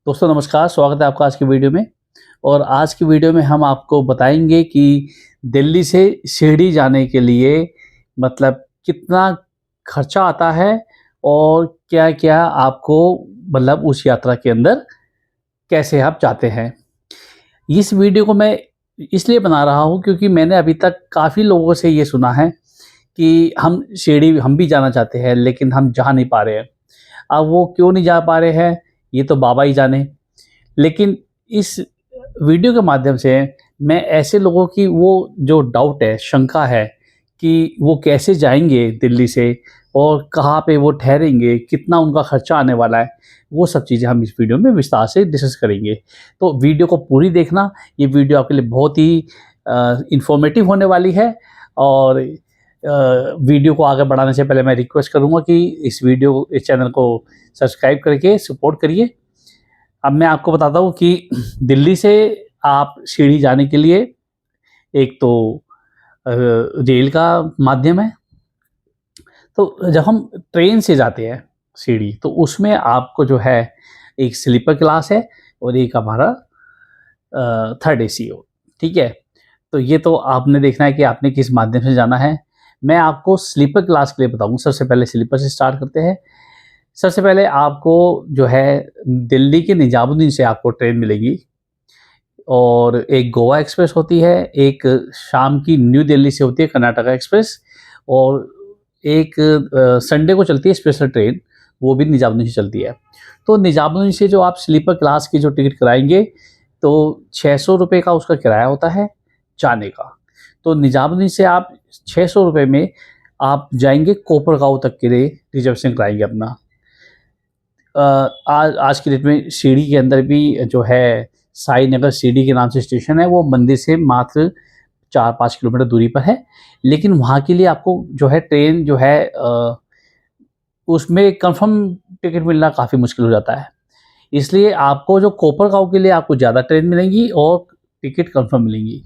दोस्तों नमस्कार, स्वागत है आपका आज की वीडियो में। और आज की वीडियो में हम आपको बताएंगे कि दिल्ली से शिरडी जाने के लिए मतलब कितना खर्चा आता है और क्या-क्या आपको मतलब उस यात्रा के अंदर कैसे आप जाते हैं। इस वीडियो को मैं इसलिए बना रहा हूँ क्योंकि मैंने अभी तक काफ़ी लोगों से ये सुना है कि हम शिरडी हम भी जाना चाहते हैं लेकिन हम जा नहीं पा रहे हैं। अब वो क्यों नहीं जा पा रहे हैं, ये तो बाबा ही जाने। लेकिन इस वीडियो के माध्यम से मैं ऐसे लोगों की वो जो डाउट है, शंका है कि वो कैसे जाएँगे दिल्ली से और कहाँ पे वो ठहरेंगे, कितना उनका खर्चा आने वाला है, वो सब चीज़ें हम इस वीडियो में विस्तार से डिस्कस करेंगे। तो वीडियो को पूरी देखना, ये वीडियो आपके लिए बहुत ही इन्फॉर्मेटिव होने वाली है। और वीडियो को आगे बढ़ाने से पहले मैं रिक्वेस्ट करूँगा कि इस चैनल को सब्सक्राइब करके सपोर्ट करिए। अब मैं आपको बताता हूँ कि दिल्ली से आप शिरडी जाने के लिए एक तो रेल का माध्यम है। तो जब हम ट्रेन से जाते हैं शिरडी तो उसमें आपको जो है एक स्लीपर क्लास है और एक हमारा थर्ड एसी हो, ठीक है। तो ये तो आपने देखना है कि आपने किस माध्यम से जाना है। मैं आपको स्लीपर क्लास के लिए बताऊँ। सबसे पहले स्लीपर से स्टार्ट करते हैं। सबसे पहले आपको जो है दिल्ली के निजामुद्दीन से आपको ट्रेन मिलेगी और एक गोवा एक्सप्रेस होती है, एक शाम की न्यू दिल्ली से होती है कर्नाटका एक्सप्रेस, और एक संडे को चलती है स्पेशल ट्रेन, वो भी निजामुद्दीन से चलती है। तो निजामुद्दीन से जो आप स्लीपर क्लास की जो टिकट कराएंगे तो 600 रुपये का उसका किराया होता है जाने का। तो निजामुद्दीन से आप 600 रुपये में आप जाएंगे कोपरगांव तक के लिए रिजर्वेशन कराएंगे अपना। आज की डेट में शिरडी के अंदर भी जो है साई नगर शिरडी के नाम से स्टेशन है, वो मंदिर से मात्र 4-5 किलोमीटर दूरी पर है। लेकिन वहाँ के लिए आपको जो है ट्रेन जो है उसमें कंफर्म टिकट मिलना काफ़ी मुश्किल हो जाता है। इसलिए आपको जो कोपरगांव के लिए आपको ज़्यादा ट्रेन मिलेंगी और टिकट कंफर्म मिलेंगी।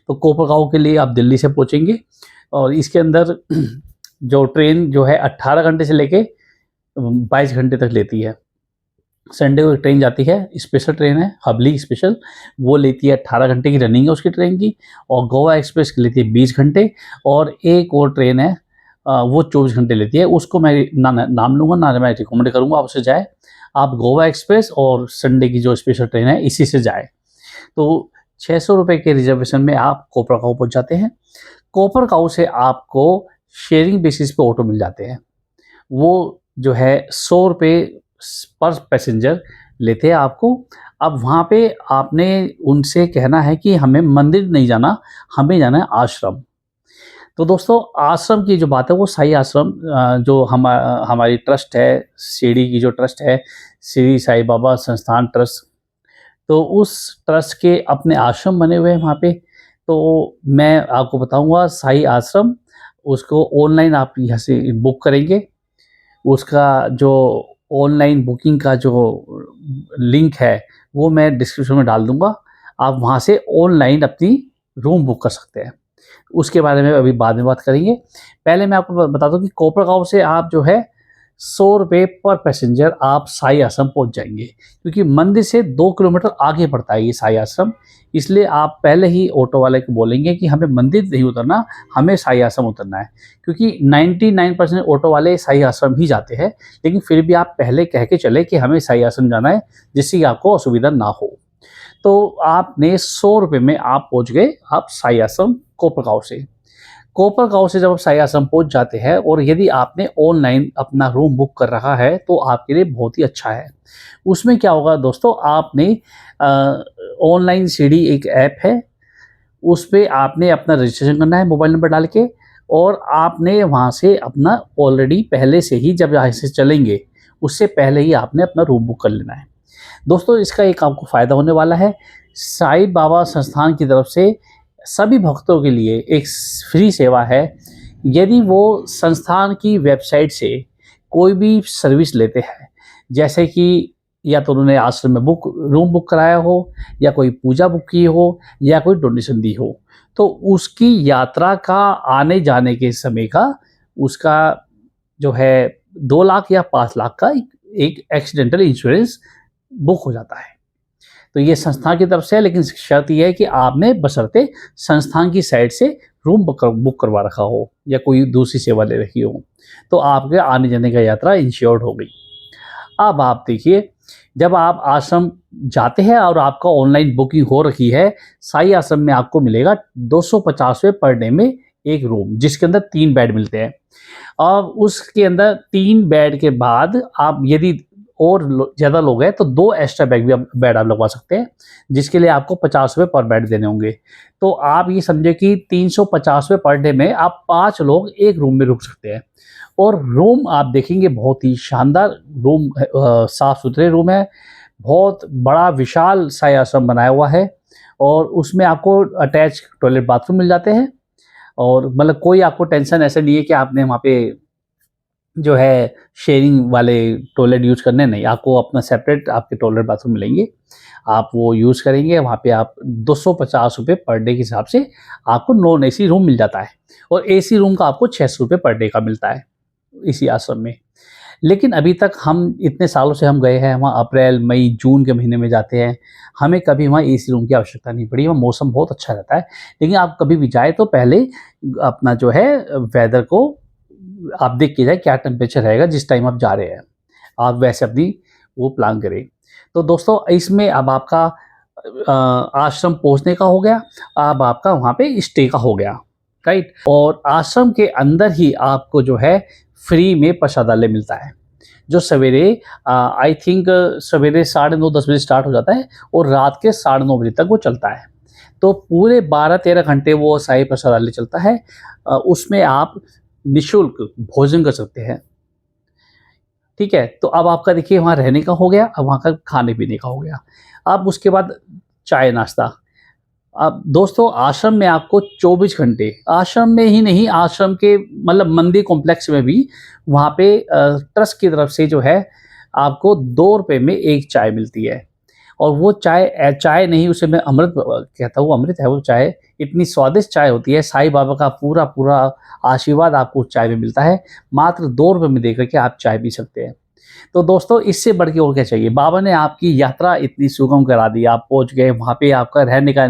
तो कोपरगांव के लिए आप दिल्ली से पहुँचेंगे और इसके अंदर जो ट्रेन जो है 18 घंटे से लेके 22 घंटे तक लेती है। संडे को एक ट्रेन जाती है, स्पेशल ट्रेन है हबली स्पेशल, वो लेती है 18 घंटे की रनिंग है उसकी ट्रेन की। और गोवा एक्सप्रेस की लेती है 20 घंटे। और एक और ट्रेन है वो 24 घंटे लेती है। उसको मैं नाम लूँगा ना, मैं रिकमेंड करूँगा आपसे जाए आप गोवा एक्सप्रेस और संडे की जो स्पेशल ट्रेन है इसी से जाए। तो 600 रुपये के रिजर्वेशन में आप कोपरगांव पहुँच जाते हैं। कोपरगांव से आपको शेयरिंग बेसिस पे ऑटो मिल जाते हैं। वो जो है 100 रुपये पर पैसेंजर लेते हैं आपको। अब वहाँ पे आपने उनसे कहना है कि हमें मंदिर नहीं जाना, हमें जाना है आश्रम। तो दोस्तों आश्रम की जो बात है वो साई आश्रम जो हमारी ट्रस्ट है, शिरडी की जो ट्रस्ट है, श्री साई बाबा संस्थान ट्रस्ट, तो उस ट्रस्ट के अपने आश्रम बने हुए हैं वहाँ पे। तो मैं आपको बताऊँगा साई आश्रम, उसको ऑनलाइन आप यहाँ से बुक करेंगे। उसका जो ऑनलाइन बुकिंग का जो लिंक है वो मैं डिस्क्रिप्शन में डाल दूँगा। आप वहाँ से ऑनलाइन अपनी रूम बुक कर सकते हैं। उसके बारे में अभी बाद में बात करेंगे। पहले मैं आपको बता दूँ कि कोपरगांव से आप जो है 100 रुपये पर पैसेंजर आप साई आश्रम पहुँच जाएँगे, क्योंकि मंदिर से 2 किलोमीटर आगे पड़ता है ये साई आश्रम। इसलिए आप पहले ही ऑटो वाले को बोलेंगे कि हमें मंदिर नहीं उतरना, हमें साई आश्रम उतरना है। क्योंकि 99% ऑटो वाले साई आश्रम ही जाते हैं, लेकिन फिर भी आप पहले कह के चले कि हमें साई आश्रम जाना है, जिससे कि आपको असुविधा ना हो। तो आपने 100 रुपये में आप पहुँच गए आप साई आश्रम कोपरगांव से। कोपरगांव से जब आप साई आश्रम पहुँच जाते हैं और यदि आपने ऑनलाइन अपना रूम बुक कर रखा है तो आपके लिए बहुत ही अच्छा है। उसमें क्या होगा दोस्तों, आपने ऑनलाइन शिरडी एक ऐप है, उस पे आपने अपना रजिस्ट्रेशन करना है मोबाइल नंबर डाल के, और आपने वहाँ से अपना ऑलरेडी पहले से ही जब यहाँ से चलेंगे उससे पहले ही आपने अपना रूम बुक कर लेना है। दोस्तों इसका एक आपको फ़ायदा होने वाला है। साई बाबा संस्थान की तरफ से सभी भक्तों के लिए एक फ्री सेवा है। यदि वो संस्थान की वेबसाइट से कोई भी सर्विस लेते हैं, जैसे कि या तो उन्होंने आश्रम में रूम बुक कराया हो, या कोई पूजा बुक की हो, या कोई डोनेशन दी हो, तो उसकी यात्रा का आने जाने के समय का उसका जो है 2 लाख या 5 लाख का एक एक्सीडेंटल इंश्योरेंस बुक हो जाता है। तो ये संस्थान की तरफ से है, लेकिन शर्त ये है कि आपने बशर्ते संस्थान की साइड से रूम बुक करवा रखा हो या कोई दूसरी सेवा ले रखी हो, तो आपके आने जाने का यात्रा इंश्योर्ड हो गई। अब आप देखिए, जब आप आश्रम जाते हैं और आपका ऑनलाइन बुकिंग हो रखी है, साई आश्रम में आपको मिलेगा 250 पर डे में एक रूम, जिसके अंदर 3 बेड मिलते हैं। और उसके अंदर 3 बेड के बाद आप यदि और ज़्यादा लोग हैं तो 2 एक्स्ट्रा बेड आप लगवा सकते हैं, जिसके लिए आपको ₹50 पर बेड देने होंगे। तो आप ये समझे कि ₹350 पर डे में आप 5 लोग एक रूम में रुक सकते हैं। और रूम आप देखेंगे बहुत ही शानदार रूम है, साफ-सुथरे रूम है, बहुत बड़ा विशाल साई आश्रम बनाया हुआ है और उसमें आपको अटैच टॉयलेट बाथरूम मिल जाते हैं। और मतलब कोई आपको टेंशन ऐसा नहीं है कि आपने वहाँ पे जो है शेयरिंग वाले टॉयलेट यूज़ करने, नहीं, आपको अपना सेपरेट आपके टॉयलेट बाथरूम मिलेंगे। आप वो यूज़ करेंगे, वहाँ पे आप ₹250 पर डे के हिसाब से आपको नॉन एसी रूम मिल जाता है और एसी रूम का आपको ₹600 पर डे का मिलता है इसी आश्रम में। लेकिन अभी तक हम इतने सालों से हम गए हैं, वहाँ अप्रैल, मई, जून के महीने में जाते हैं, हमें कभी वहाँ एसी रूम की आवश्यकता नहीं पड़ी, वहाँ मौसम बहुत अच्छा रहता है। लेकिन आप कभी भी जाएँ तो पहले अपना जो है वेदर को आप देख के जाएँ, क्या टेम्परेचर रहेगा जिस टाइम आप जा रहे हैं। आप वैसे अपनी वो प्लान करें। तो दोस्तों इसमें अब आपका आश्रम पहुँचने का हो गया, अब आपका वहाँ पे स्टे का हो गया, राइट? और आश्रम के अंदर ही आपको जो है फ्री में प्रसादालय मिलता है, जो सवेरे आई थिंक सवेरे 9:30-10 बजे स्टार्ट हो जाता है और रात के 9:30 बजे तक वो चलता है। तो पूरे 12-13 घंटे वो साई प्रसादालय चलता है। उसमें आप निःशुल्क भोजन कर सकते हैं, ठीक है? तो अब आपका देखिए वहाँ रहने का हो गया, अब वहाँ का खाने-पीने का हो गया। अब उसके बाद चाय-नाश्ता। अब दोस्तों आश्रम में आपको 24 घंटे, आश्रम में ही नहीं, आश्रम के मतलब मंदिर कॉम्प्लेक्स में भी वहाँ पे ट्रस्ट की तरफ से जो है आपको ₹2 में 1 चाय मिलती है। और वो चाय चाय नहीं, उसे मैं अमृत कहता हूँ, अमृत है वो चाय। इतनी स्वादिष्ट चाय होती है, साईं बाबा का पूरा आशीर्वाद आपको उस चाय में मिलता है। मात्र ₹2 में देकर के आप चाय पी सकते हैं। तो दोस्तों इससे बढ़ के और क्या चाहिए? बाबा ने आपकी यात्रा इतनी सुगम करा दी, आप पहुँच गए, वहाँ पे आपका रहने का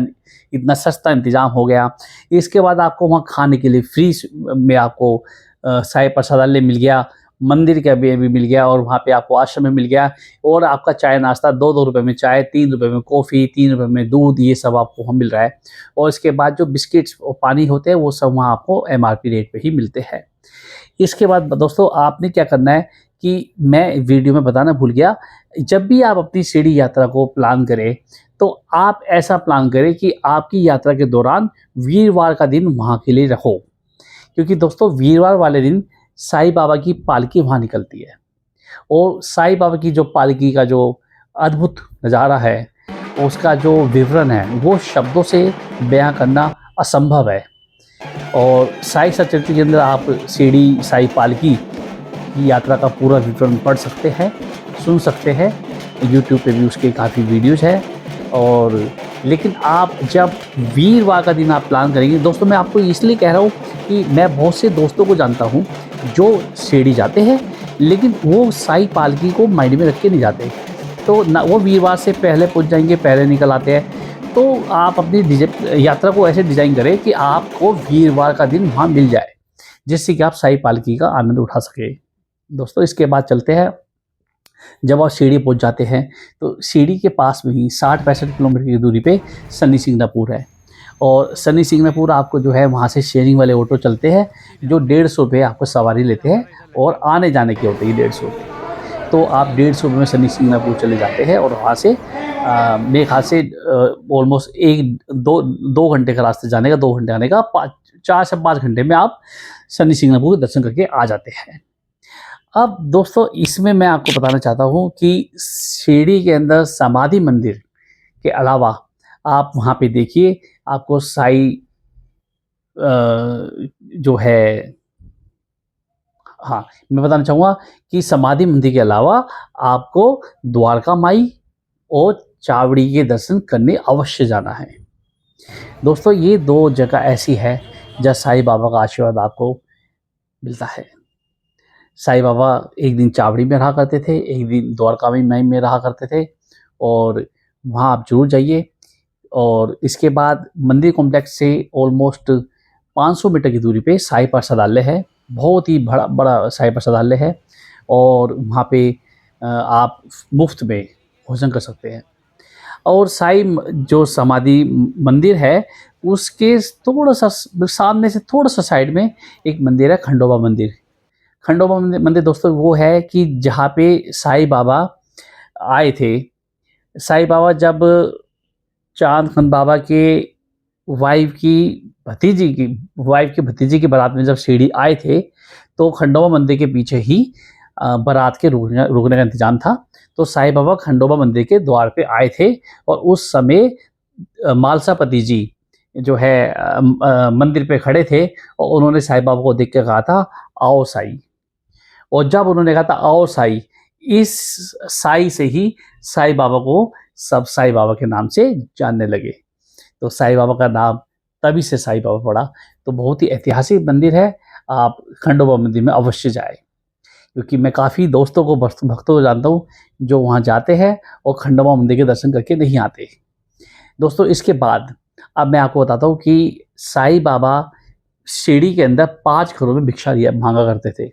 इतना सस्ता इंतज़ाम हो गया। इसके बाद आपको वहाँ खाने के लिए फ्री में आपको साईं प्रसादालय मिल गया, मंदिर का भी मिल गया और वहाँ पे आपको आश्रम में मिल गया और आपका चाय नाश्ता ₹2-2 में चाय, ₹3 में कॉफ़ी, ₹3 में दूध, ये सब आपको वहाँ मिल रहा है। और इसके बाद जो बिस्किट्स और पानी होते हैं वो सब वहाँ आपको एमआरपी रेट पे ही मिलते हैं। इसके बाद दोस्तों आपने क्या करना है कि मैं वीडियो में बताना भूल गया, जब भी आप अपनी सीढ़ी यात्रा को प्लान करें, तो आप ऐसा प्लान करें कि आपकी यात्रा के दौरान वीरवार का दिन वहाँ के लिए रहो। क्योंकि दोस्तों वीरवार वाले दिन साईं बाबा की पालकी वहाँ निकलती है और साईं बाबा की जो पालकी का जो अद्भुत नज़ारा है, उसका जो विवरण है, वो शब्दों से बयाँ करना असंभव है। और साई सचरित्र के अंदर आप सीढ़ी साई पालकी की यात्रा का पूरा विवरण पढ़ सकते हैं, सुन सकते हैं। यूट्यूब पे भी उसके काफ़ी वीडियोज़ हैं। और लेकिन आप जब वीरवार का दिन आप प्लान करेंगे, दोस्तों मैं आपको इसलिए कह रहा हूँ कि मैं बहुत से दोस्तों को जानता हूँ जो शिरडी जाते हैं, लेकिन वो साई पालकी को माइंड में रख के नहीं जाते। तो ना वो वीरवार से पहले पहुँच जाएँगे, पहले निकल आते हैं। तो आप अपनी यात्रा को ऐसे डिज़ाइन करें कि आपको वीरवार का दिन वहाँ मिल जाए, जिससे कि आप साई पालकी का आनंद उठा सकें। दोस्तों इसके बाद चलते हैं, जब आप सीढ़ी पहुंच जाते हैं तो सीढ़ी के पास में ही 60-65 किलोमीटर की दूरी पे सन्नी सिंगापुर है। और सन्नी सिंगापुर आपको जो है वहाँ से शेयरिंग वाले ऑटो चलते हैं जो 150 रुपये आपको सवारी लेते हैं और आने जाने के होते हैं 150 रुपये। तो आप 150 रुपये में सन्नी सिंगापुर चले जाते हैं और वहाँ से मेरे ख्याल से ऑलमोस्ट 1-2 घंटे का रास्ते जाने का, 2 घंटे आने का, 4 से 5 घंटे में आप सन्नी सिंगापुर के दर्शन करके आ जाते हैं। अब दोस्तों इसमें मैं आपको बताना चाहता हूँ कि शिरडी के अंदर समाधि मंदिर के अलावा आप वहाँ पे देखिए, आपको साई जो है, हाँ, मैं बताना चाहूँगा कि समाधि मंदिर के अलावा आपको द्वारका माई और चावड़ी के दर्शन करने अवश्य जाना है। दोस्तों ये 2 जगह ऐसी है जहाँ साईं बाबा का आशीर्वाद आपको मिलता है। साईं बाबा एक दिन चावड़ी में रहा करते थे, एक दिन द्वारका माई में रहा करते थे और वहाँ आप ज़रूर जाइए। और इसके बाद मंदिर कॉम्प्लेक्स से ऑलमोस्ट 500 मीटर की दूरी पे साईं प्रसादालय है। बहुत ही बड़ा साईं प्रसादालय है और वहाँ पे आप मुफ्त में भोजन कर सकते हैं। और जो समाधि मंदिर है, उसके थोड़ा-सा सामने से थोड़ा-सा साइड में एक मंदिर है, खंडोबा मंदिर। खंडोबा मंदिर दोस्तों वो है कि जहाँ पे साईं बाबा आए थे। साईं बाबा जब चाँद खान बाबा के वाइफ़ की वाइफ़ की भतीजी की बारात में जब शिरडी आए थे, तो खंडोबा मंदिर के पीछे ही बारात के रुकने का इंतज़ाम था। तो साईं बाबा खंडोबा मंदिर के द्वार पे आए थे और उस समय मालसापति जी जो है मंदिर पे खड़े थे और उन्होंने साईं बाबा को देख के कहा था, आओ साईं। और जब उन्होंने कहा था आओ साईं, इस साईं से ही साईं बाबा को सब साईं बाबा के नाम से जानने लगे। तो साईं बाबा का नाम तभी से साईं बाबा पड़ा। तो बहुत ही ऐतिहासिक मंदिर है, आप खंडोबा मंदिर में अवश्य जाएँ। क्योंकि मैं काफ़ी दोस्तों को भक्तों को जानता हूँ जो वहाँ जाते हैं और खंडोबा मंदिर के दर्शन करके नहीं आते। दोस्तों इसके बाद अब मैं आपको बताता हूँ कि साईं बाबा शिरडी के अंदर 5 घरों में भिक्षा माँगा करते थे।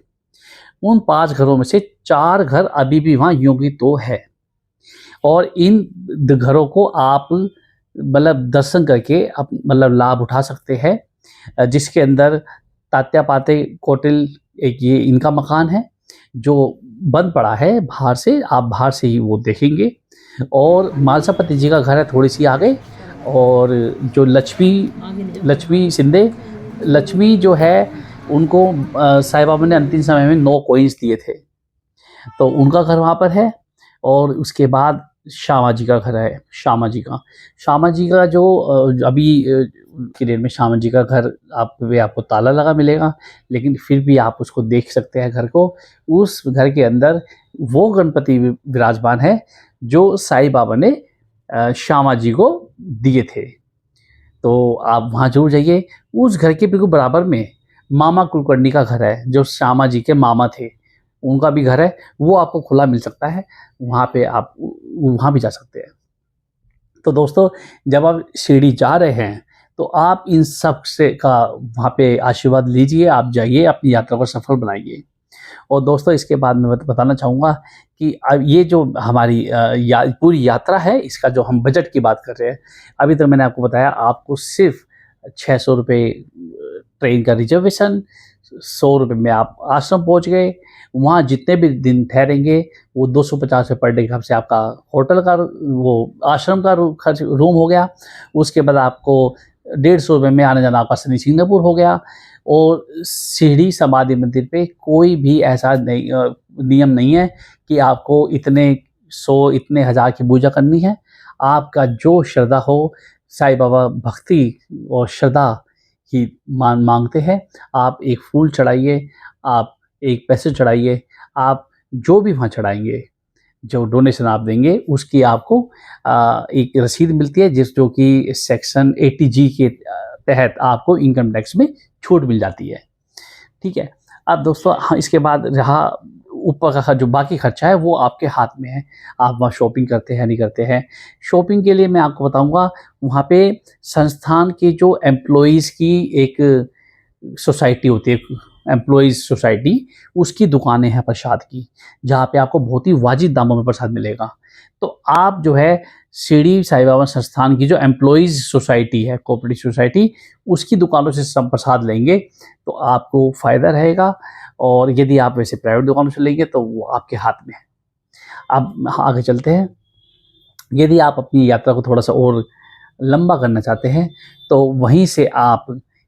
उन 5 घरों में से 4 घर अभी भी वहाँ यूँ की त्यों है और इन घरों को आप मतलब दर्शन करके आप मतलब लाभ उठा सकते हैं। जिसके अंदर तात्या पाते कोटिल एक ये इनका मकान है जो बंद पड़ा है बाहर से, आप बाहर से ही वो देखेंगे। और मालसापति जी का घर है थोड़ी सी आगे। और जो लक्ष्मी शिंदे, लक्ष्मी जो है उनको साईं बाबा ने अंतिम समय में 9 कॉइन्स दिए थे, तो उनका घर वहाँ पर है। और उसके बाद श्यामा जी का घर है, श्यामा जी का जो अभी की डेट में श्यामा जी का घर आपको ताला लगा मिलेगा, लेकिन फिर भी आप उसको देख सकते हैं घर को। उस घर के अंदर वो गणपति विराजमान है जो साईं बाबा ने श्यामा जी को दिए थे। तो आप वहाँ ज़रूर जाइए। उस घर के बिल्कुल बराबर में मामा कुलकर्णी का घर है, जो श्यामा जी के मामा थे, उनका भी घर है, वो आपको खुला मिल सकता है, वहाँ पे आप वहाँ भी जा सकते हैं। तो दोस्तों जब आप शिरडी जा रहे हैं, तो आप इन सब से का वहाँ पे आशीर्वाद लीजिए, आप जाइए, अपनी यात्रा को सफल बनाइए। और दोस्तों इसके बाद मैं बताना चाहूँगा कि अब ये जो हमारी पूरी यात्रा है, इसका जो हम बजट की बात कर रहे हैं, अभी तो मैंने आपको बताया आपको सिर्फ 600 रुपये ट्रेन का रिजर्वेशन, 100 रुपये में आप आश्रम पहुँच गए। वहाँ जितने भी दिन ठहरेंगे वो 250 रुपये पर डे के हिसाब से आपका होटल का वो आश्रम का खर्च रूम हो गया। उसके बाद आपको 150 रुपये में आने जाना आपका शनि सिंगापुर हो गया। और शिरडी समाधि मंदिर पे कोई भी ऐसा नियम नहीं है कि आपको इतने हज़ार की पूजा करनी है। आपका जो श्रद्धा हो, साईं बाबा भक्ति और श्रद्धा ही मांगते हैं। आप एक फूल चढ़ाइए, आप एक पैसे चढ़ाइए, आप जो भी वहाँ चढ़ाएँगे, जो डोनेशन आप देंगे उसकी आपको एक रसीद मिलती है जो कि सेक्शन 80G के तहत आपको इनकम टैक्स में छूट मिल जाती है। ठीक है। अब दोस्तों हाँ, इसके बाद रहा ऊपर का जो बाकी खर्चा है वो आपके हाथ में है, आप वहाँ शॉपिंग करते हैं नहीं करते हैं। शॉपिंग के लिए मैं आपको बताऊँगा, वहाँ पे संस्थान के जो एम्प्लॉइज़ की एक सोसाइटी होती है, एम्प्लॉइज़ सोसाइटी, उसकी दुकानें हैं प्रसाद की, जहाँ पे आपको बहुत ही वाजिब दामों में प्रसाद मिलेगा। तो आप जो है शिरडी साईं बाबा संस्थान की जो एम्प्लॉइज़ सोसाइटी है, कोऑपरेटिव सोसाइटी, उसकी दुकानों से सब प्रसाद लेंगे तो आपको फ़ायदा रहेगा। और यदि आप वैसे प्राइवेट दुकानों से लेंगे तो वो आपके हाथ में है। अब आगे चलते हैं। यदि आप अपनी यात्रा को थोड़ा-सा और लंबा करना चाहते हैं, तो वहीं से आप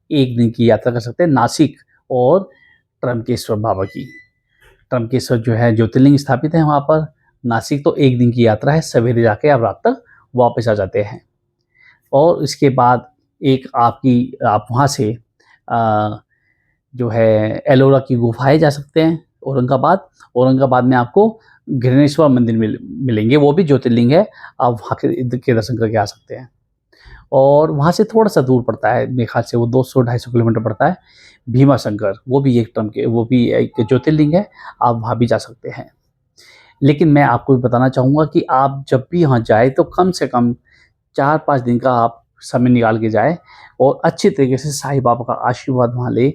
1 दिन की यात्रा कर सकते हैं नासिक और त्र्यंबकेश्वर बाबा की। त्र्यंबकेश्वर जो है ज्योतिर्लिंग स्थापित है वहाँ पर। नासिक तो 1 दिन की यात्रा है, सवेरे जाके आप रात तक वापस आ जाते हैं। और इसके बाद आप वहाँ से जो है एलोरा की गुफाएँ जा सकते हैं, औरंगाबाद में आपको घृणेश्वर मंदिर मिलेंगे, वो भी ज्योतिर्लिंग है, आप वहाँ के दर्शन करके आ सकते हैं। और वहाँ से थोड़ा-सा दूर पड़ता है, मेरे ख़्याल से वो 200-250 किलोमीटर पड़ता है, भीमाशंकर, वो भी एक ज्योतिर्लिंग है, आप वहाँ भी जा सकते हैं। लेकिन मैं आपको भी बताना चाहूँगा कि आप जब भी यहाँ जाएँ तो कम से कम 4-5 दिन का आप समय निकाल के जाएँ और अच्छी तरीके से साईं बाबा का आशीर्वाद वहाँ लें।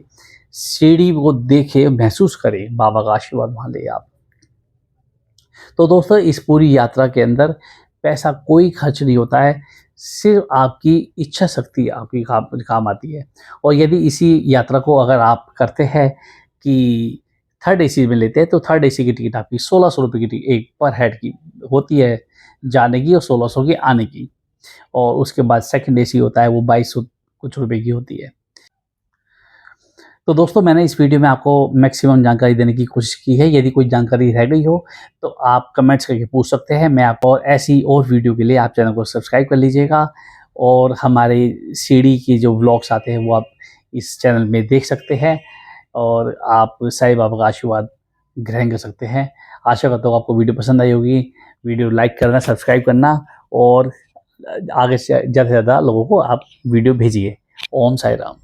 सीढ़ी को देखें, महसूस करें, बाबा का आशीर्वाद वहाँ लें आप। तो दोस्तों इस पूरी यात्रा के अंदर पैसा कोई खर्च नहीं होता है, सिर्फ़ आपकी इच्छा शक्ति आपकी काम आती है। और यदि इसी यात्रा को अगर आप करते हैं कि थर्ड एसी में लेते हैं, तो थर्ड एसी की टिकट आपकी ₹1600 की एक पर हेड की होती है जाने की और 1600 की आने की। और उसके बाद सेकंड एसी होता है, वो 2200 कुछ रुपए की होती है। तो दोस्तों मैंने इस वीडियो में आपको मैक्सिमम जानकारी देने की कोशिश की है। यदि कोई जानकारी रह गई हो तो आप कमेंट्स करके पूछ सकते हैं। मैं आपको और ऐसी और वीडियो के लिए आप चैनल को सब्सक्राइब कर लीजिएगा और हमारे सीढ़ी की जो व्लॉग्स आते हैं वो आप इस चैनल में देख सकते हैं और आप साईं बाबा का आशीर्वाद ग्रहण कर सकते हैं। आशा करता हूँ आपको वीडियो पसंद आई होगी। वीडियो लाइक करना, सब्सक्राइब करना और आगे से ज़्यादा लोगों को आप वीडियो भेजिए। ओम साई राम।